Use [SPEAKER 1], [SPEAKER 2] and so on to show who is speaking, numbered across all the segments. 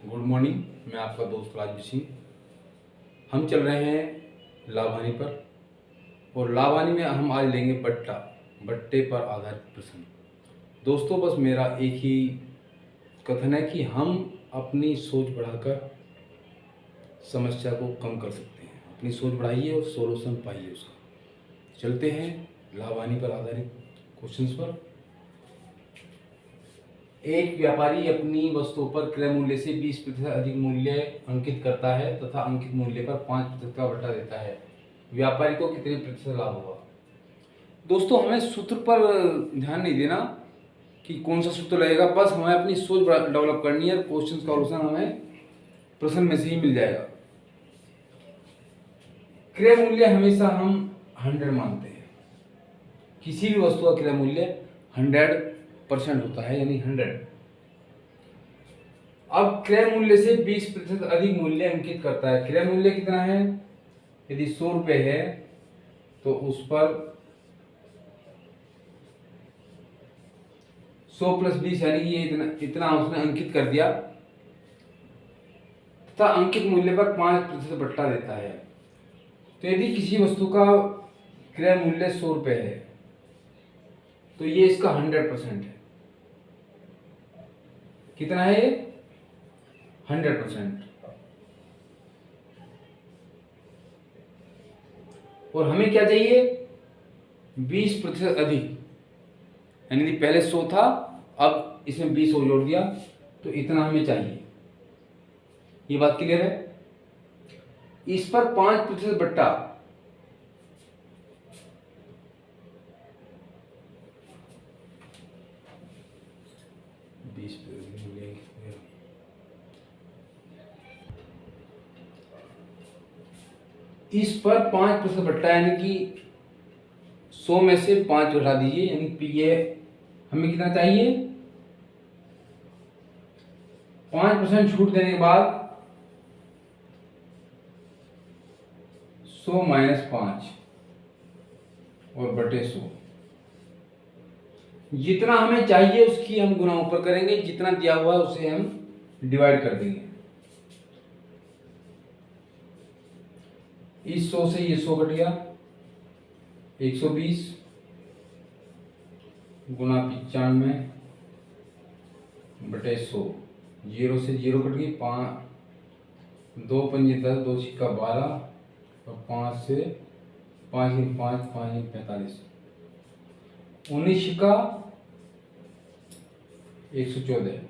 [SPEAKER 1] Good morning. मैं आपका दोस्त राजवीर सिंह। हम चल रहे हैं लाभानी पर और लाभानी में हम आज लेंगे बट्टे पर आधारित प्रश्न। दोस्तों, बस मेरा एक ही कथन है कि हम अपनी सोच बढ़ाकर समस्या को कम कर सकते हैं। अपनी सोच बढ़ाइए और सोल्यूशन पाइए उसका। चलते हैं लाभानी पर आधारित क्वेश्चंस पर। एक व्यापारी अपनी वस्तुओं पर क्रय मूल्य से 20% अधिक मूल्य अंकित करता है तथा अंकित मूल्य पर 5% का बट्टा देता है। व्यापारी को कितने प्रतिशत लाभ होगा? दोस्तों, हमें सूत्र पर ध्यान नहीं देना कि कौन सा सूत्र लगेगा, बस हमें अपनी सोच डेवलप करनी है। क्वेश्चन का सॉल्यूशन हमें प्रश्न में से ही मिल जाएगा। क्रय मूल्य हमेशा हम 100 मानते हैं। किसी भी वस्तु का क्रय मूल्य 100% होता है, यानी 100। अब क्रय मूल्य से 20% अधिक मूल्य अंकित करता है। क्रय मूल्य कितना है? यदि 100 रुपये है तो उस पर 100 + 20 यानी ये इतना उसने अंकित कर दिया तथा अंकित मूल्य पर 5% बट्टा देता है। तो यदि किसी वस्तु का क्रय मूल्य 100 रुपये है तो ये इसका 100% है। कितना है ये? 100%। और हमें क्या चाहिए? 20% अधिक, यानी पहले 100 था, अब इसमें 20 और जोड़ दिया, तो इतना हमें चाहिए। ये बात क्लियर है? इस पर 5% बट्टा, इस पर 5% बट्टा, यानी कि 100 में से 5 घटा दीजिए, यानी कि ये हमें कितना चाहिए? 5% छूट देने के बाद 100 - 5 और बटे 100। जितना हमें चाहिए उसकी हम गुना ऊपर करेंगे, जितना दिया हुआ है उसे हम डिवाइड कर देंगे। इस 100 से ये 100 कट गया, 120 गुना 95 बटे 100। 0 से 0 कट गई, 5 2 पंजे 10, 2 छिक्का 12 और 5 से 5 5 5 45, 19 छिक्का 114।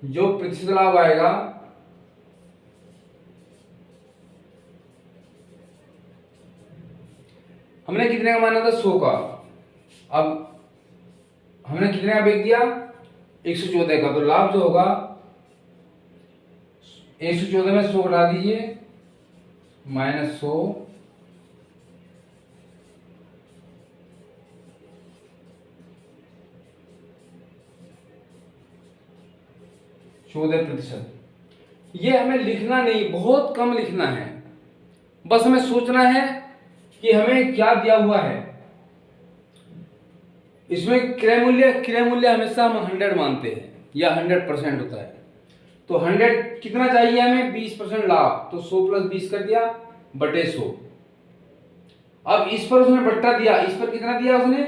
[SPEAKER 1] जो प्रतिशत लाभ आएगा हमने कितने का माना था? 100 का। अब हमने कितने का बेच दिया? 114 का। तो लाभ जो होगा 114 में 100 घटा दीजिए, -100 14%। ये हमें लिखना नहीं, बहुत कम लिखना है, बस हमें सोचना है कि हमें क्या दिया हुआ है। इसमें क्रय मूल्य हमेशा हम 100 मानते हैं या 100% होता है। तो 100 कितना चाहिए हमें? 20% लाभ, तो 100 + 20 कर दिया बटे 100। अब इस पर उसने बट्टा दिया, इस पर कितना दिया उसने?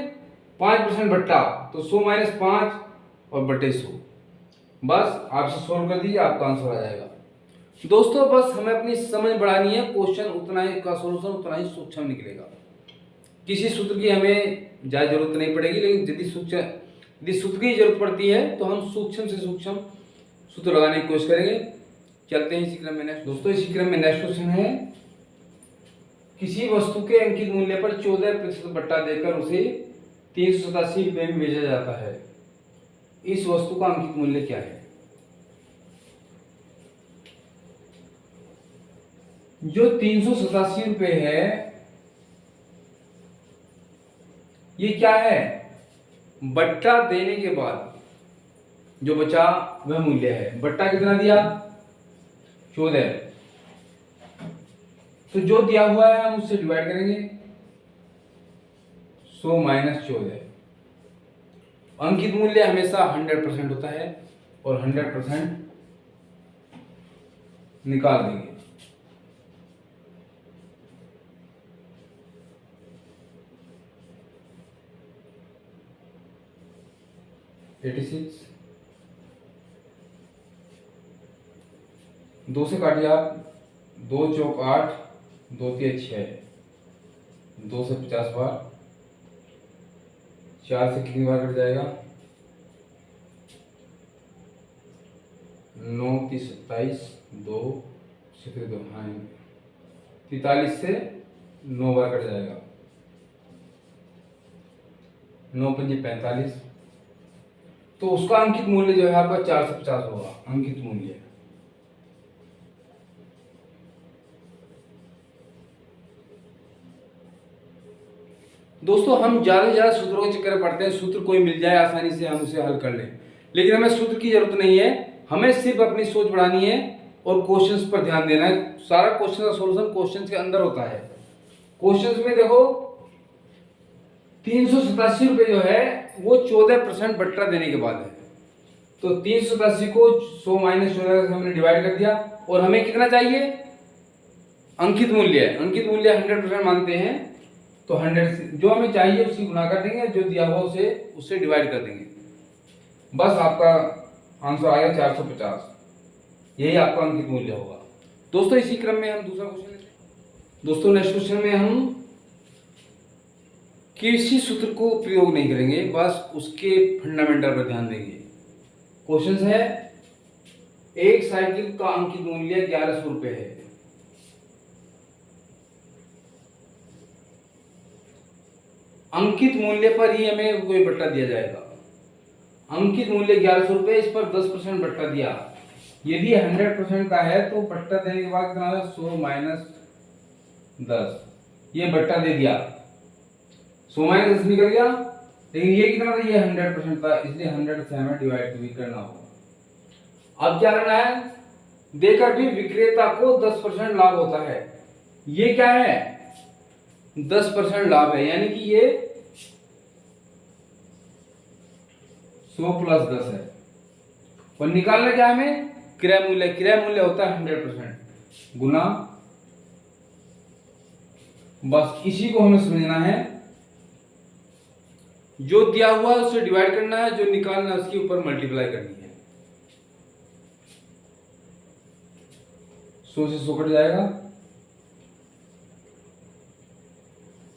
[SPEAKER 1] 5% बट्टा, तो 100 - 5 और बटे 100। बस आपसे सोल्व कर दीजिए, आपका आंसर आ जाएगा। दोस्तों, बस हमें अपनी समझ बढ़ानी है। क्वेश्चन उतना ही का सोल्यूशन उतना ही सूक्ष्म निकलेगा। किसी सूत्र की हमें ज्यादा जरूरत नहीं पड़ेगी, लेकिन यदि सूत्र की जरूरत पड़ती है तो हम सूक्ष्म से सूक्ष्म सूत्र लगाने की कोशिश करेंगे। चलते हैं इसी क्रम में नेक्स्ट। दोस्तों, इसी क्रम में नेक्स्ट क्वेश्चन है, किसी वस्तु के अंकित मूल्य पर 14% बट्टा देकर उसे 387 रुपये में बेचा जाता है। इस वस्तु का अंकित मूल्य क्या है? जो 387 रुपये है, ये क्या है? बट्टा देने के बाद जो बचा वह मूल्य है। बट्टा कितना दिया? 14। तो जो दिया हुआ है हम उससे डिवाइड करेंगे, 100 - 14। अंकित मूल्य हमेशा 100% होता है और 100% निकाल देंगे। एटी सिक्स 2 से काटिए आप, 2 चौक 8, 2 तिया 6, 2 से 50 बार, 4 से कितनी बार कट जाएगा, 9 30 27, 2 से 2 हाँ 43 से 9 बार कट जाएगा, 9 पंजे 45। तो उसका अंकित मूल्य जो है आपका 450 होगा, अंकित मूल्य। दोस्तों हम ज्यादा से ज्यादा सूत्रों के चक्कर पड़ते हैं, सूत्र कोई मिल जाए आसानी से हम उसे हल कर लें, लेकिन हमें सूत्र की जरूरत नहीं है, हमें सिर्फ अपनी सोच बढ़ानी है और क्वेश्चंस पर ध्यान देना है। सारा क्वेश्चन का सॉल्यूशन क्वेश्चंस के अंदर होता है। क्वेश्चंस में देखो 387 रुपये जो है वो 14% बट्टा देने के बाद है, तो 387 को 100 माइनस 14 से हमने डिवाइड कर दिया, और हमें कितना चाहिए, अंकित मूल्य। अंकित मूल्य 100% मानते हैं, तो 100 जो हमें चाहिए उसकी गुना कर देंगे, जो दिया हुआ उसे उससे डिवाइड कर देंगे, बस आपका आंसर आएगा 450। यही आपका अंकित मूल्य होगा। दोस्तों इसी क्रम में हम दूसरा क्वेश्चन लेते हैं। दोस्तों नेक्स्ट क्वेश्चन में हम किसी सूत्र को प्रयोग नहीं करेंगे, बस उसके फंडामेंटल पर ध्यान देंगे। क्वेश्चन है, एक साइकिल का अंकित मूल्य 1100 रुपये है। अंकित मूल्य पर ही हमें कोई बट्टा दिया जाएगा। अंकित मूल्य 1100 रुपये, इस पर 10% बट्टा दिया। यदि 100% का है तो बट्टा देने के बाद कितना है, 100 माइनस 10, ये बट्टा दे दिया, 100 माइनस 10 निकल गया, लेकिन ये कितना था, ये 100% था, इसलिए 100 से हमें डिवाइड भी करना होगा। अब क्या करना है, देकर भी विक्रेता को 10% लाभ होता है। ये क्या है, 10% लाभ है, यानी कि ये 100 प्लस 10 है, और निकालना क्या हमें, क्रय मूल्य। क्रय मूल्य होता है 100% गुना, बस इसी को हमें समझना है। जो दिया हुआ है उससे डिवाइड करना है, जो निकालना है उसके ऊपर मल्टीप्लाई करनी है। 100 से 100 कट जाएगा,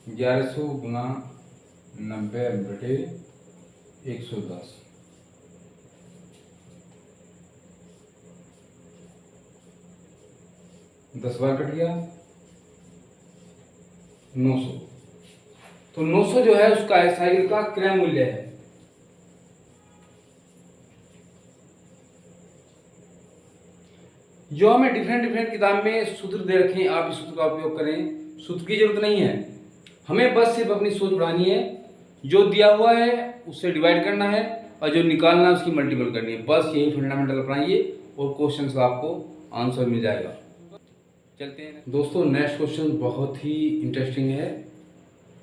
[SPEAKER 1] 1100 गुना 90 बटे 110, 10 बार कट गया, 900। तो 900 जो है उसका साइकिल का क्रय मूल्य है। जो हमें डिफरेंट किताब में सूत्र दे रखे हैं, आप इस सूत्र का उपयोग करें, सूत्र की जरूरत नहीं है, हमें बस सिर्फ अपनी सोच बढ़ानी है। जो दिया हुआ है उससे डिवाइड करना है, और जो निकालना है उसकी मल्टीपल करनी है, बस यही फंडामेंटल अपनाइए और क्वेश्चन का आपको आंसर मिल जाएगा। चलते हैं दोस्तों, नेक्स्ट क्वेश्चन बहुत ही इंटरेस्टिंग है।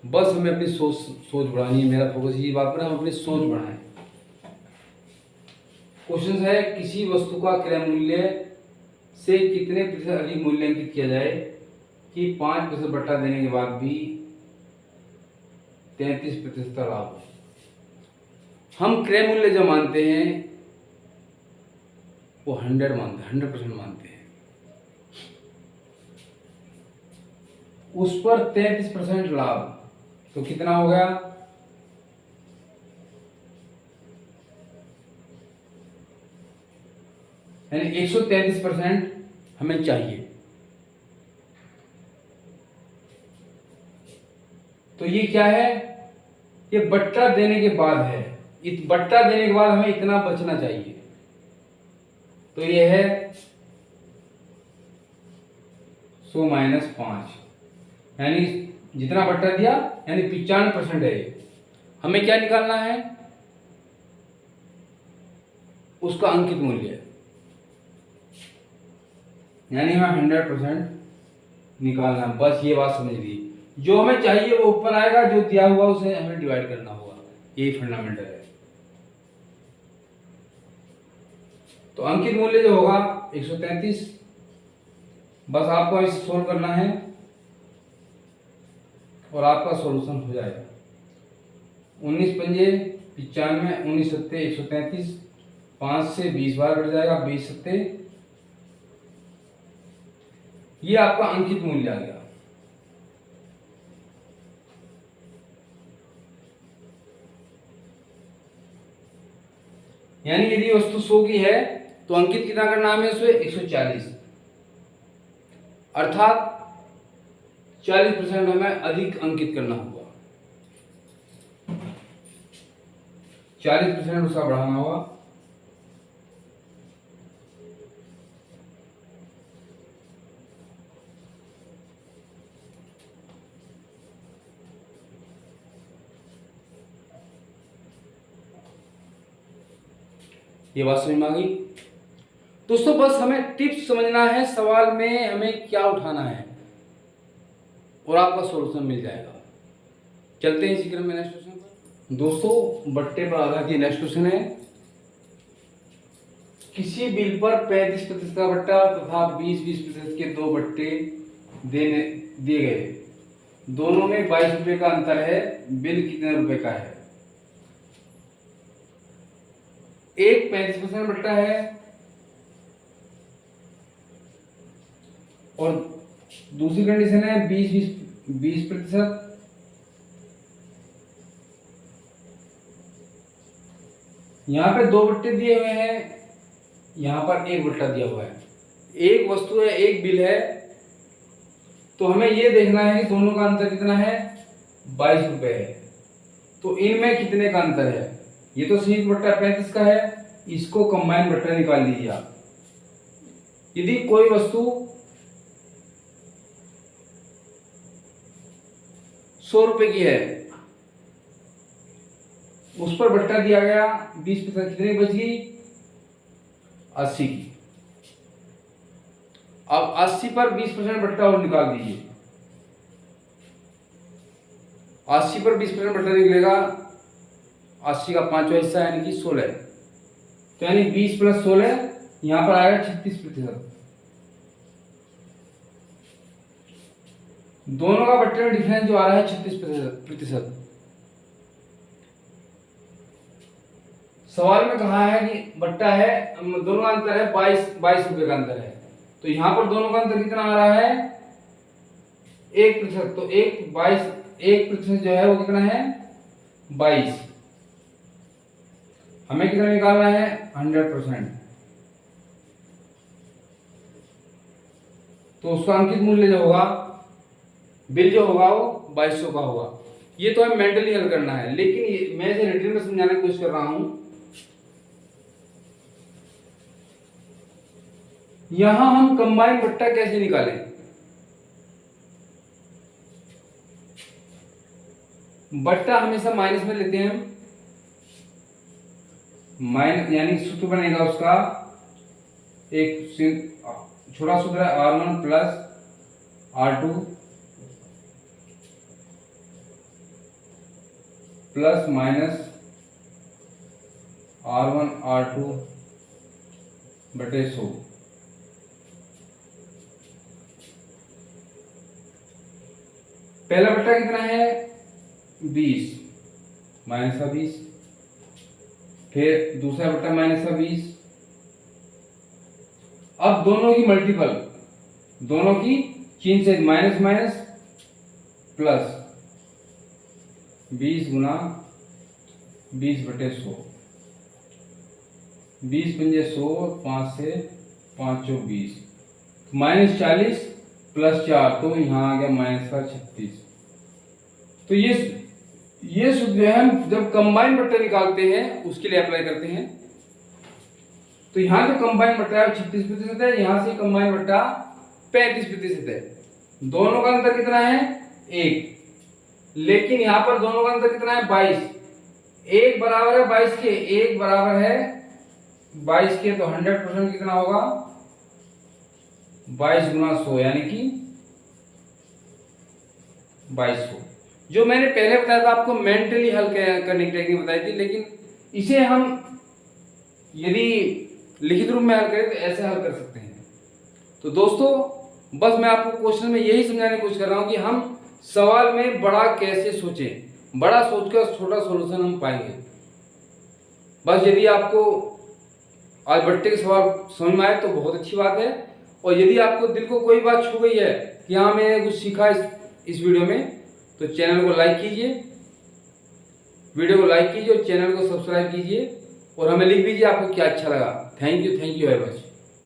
[SPEAKER 1] बस हमें अपनी सोच बढ़ानी है, मेरा फोकस इसी बात पर है, हम अपनी सोच बढ़ाएं। क्वेश्चन है, किसी वस्तु का क्रय मूल्य से कितने प्रतिशत अधिक मूल्यांकित किया जाए कि 5% बट्टा देने के बाद भी 33% का लाभ हो। हम क्रय मूल्य जो मानते हैं वो 100% मानते हैं, उस पर 33% लाभ, तो कितना हो गया, यानी 133% हमें चाहिए। तो ये क्या है, ये बट्टा देने के बाद है, बट्टा देने के बाद हमें इतना बचना चाहिए, तो ये है 100 माइनस 5, यानी जितना बट्टा दिया यानी 95% है। हमें क्या निकालना है, उसका अंकित मूल्य, यानी हमें 100% निकालना, बस ये बात समझ लीजिए। जो हमें चाहिए वो ऊपर आएगा, जो दिया हुआ उसे हमें डिवाइड करना होगा, यही फंडामेंटल है। तो अंकित मूल्य जो होगा 133 बस आपको इसे सोल्व करना है और आपका सॉल्यूशन हो जाएगा। 19 पंजे 95, 19 सत्ते 133, 5 से 20 बार कट जाएगा, 20 सत्ते, ये आपका अंकित मूल्य आ गया। यानी यदि वस्तु 100 की है तो अंकित कितना करना है हमें? 140, अर्थात 40% हमें अधिक अंकित करना होगा, 40% उसका बढ़ाना होगा। ये बात समझ में आ गई दोस्तों? बस हमें टिप्स समझना है, सवाल में हमें क्या उठाना है और आपका सॉल्यूशन मिल जाएगा। चलते हैं इसी क्रम में नेक्स्ट क्वेश्चन पर। दोस्तों बट्टे पर आधारित नेक्स्ट क्वेश्चन है, किसी बिल पर 35% का बट्टा तथा 20% के दो बट्टे दिए गए, दोनों में 22 रुपए का अंतर है, बिल कितने रुपए का है? एक 35% बट्टा है और दूसरी कंडीशन है 20%। यहां पे दो बट्टे दिए हुए हैं, यहां पर एक बट्टा दिया हुआ है। एक वस्तु है, एक बिल है, तो हमें यह देखना है कि दोनों का अंतर कितना है? 22 रुपए है। तो इनमें कितने का अंतर है? ये तो संयुक्त बट्टा 35 का है, इसको कंबाइन बट्टा निकाल लीजिए आप। यदि कोई वस्तु 100 रुपए की है, उस पर बट्टा दिया गया 20%, कितनी बच गई? 80 की। अब 80 पर 20% बट्टा और निकाल दीजिए। 80 पर 20% बट्टा निकलेगा 80 का पांचवा हिस्सा यानी कि 16। तो यानी 20 + 16 यहां पर आएगा 36%। दोनों का बट्टे में डिफरेंस जो आ रहा है 36%। सवाल में कहा है कि बट्टा है, दोनों का अंतर है 22 रुपए का अंतर है, तो यहां पर दोनों का अंतर कितना आ रहा है? 1%। तो 1% जो है वो कितना है? 22। हमें कितना निकालना है? 100%। तो उसका अंकित मूल्य जो होगा, बिल जो होगा वो 2200 का होगा। ये तो हमें मेंटली हल करना है, लेकिन मैं इसे रिटर्न में समझाने की कोशिश कर रहा हूं। यहां हम कंबाइन बट्टा कैसे निकालें? बट्टा हमेशा माइनस में लेते हैं हम, माइनस यानी सूत्र बनेगा उसका, एक छोटा सूत्र है R1 + R2 ± R1 R2 बटे 100। पहला बट्टा कितना है? 20 -20, फिर दूसरा बट्टा -20। अब दोनों की मल्टीपल, दोनों की चिन्ह से माइनस माइनस प्लस 20 गुना 20/100, 20 पंजे 100, 5 से 5 चौक 20, -40 + 4, तो यहाँ आ गया -36। तो ये सूत्र जो है हम जब कंबाइन बट्टे निकालते हैं उसके लिए अप्लाई करते हैं। तो यहाँ जो कंबाइन बट्टा है 36% है, यहाँ से कंबाइन बट्टा 35% है। दोनों का अंतर कितना है? 1। लेकिन यहाँ पर दोनों का अंतर कितना है? 22। 1 बराबर है 22 के, 1 बराबर है 22 के, तो 100% कितना होगा? 22 गुना 100 यानी कि 2200। जो मैंने पहले बताया था आपको मेंटली हल करने की टेक्निक बताई थी, लेकिन इसे हम यदि लिखित रूप में हल करें तो ऐसे हल कर सकते हैं। तो दोस्तों बस मैं आपको क्वेश्चन में यही समझाने की कोशिश कर रहा हूँ कि हम सवाल में बड़ा कैसे सोचें, बड़ा सोचकर छोटा सॉल्यूशन हम पाएंगे। बस यदि आपको आज बट्टे के सवाल समझ में आए तो बहुत अच्छी बात है, और यदि आपको दिल को कोई बात छू गई है कि हाँ मैंने कुछ सीखा इस वीडियो में, तो चैनल को लाइक कीजिए, वीडियो को लाइक कीजिए और चैनल को सब्सक्राइब कीजिए, और हमें लिख दीजिए आपको क्या अच्छा लगा। Thank you very much.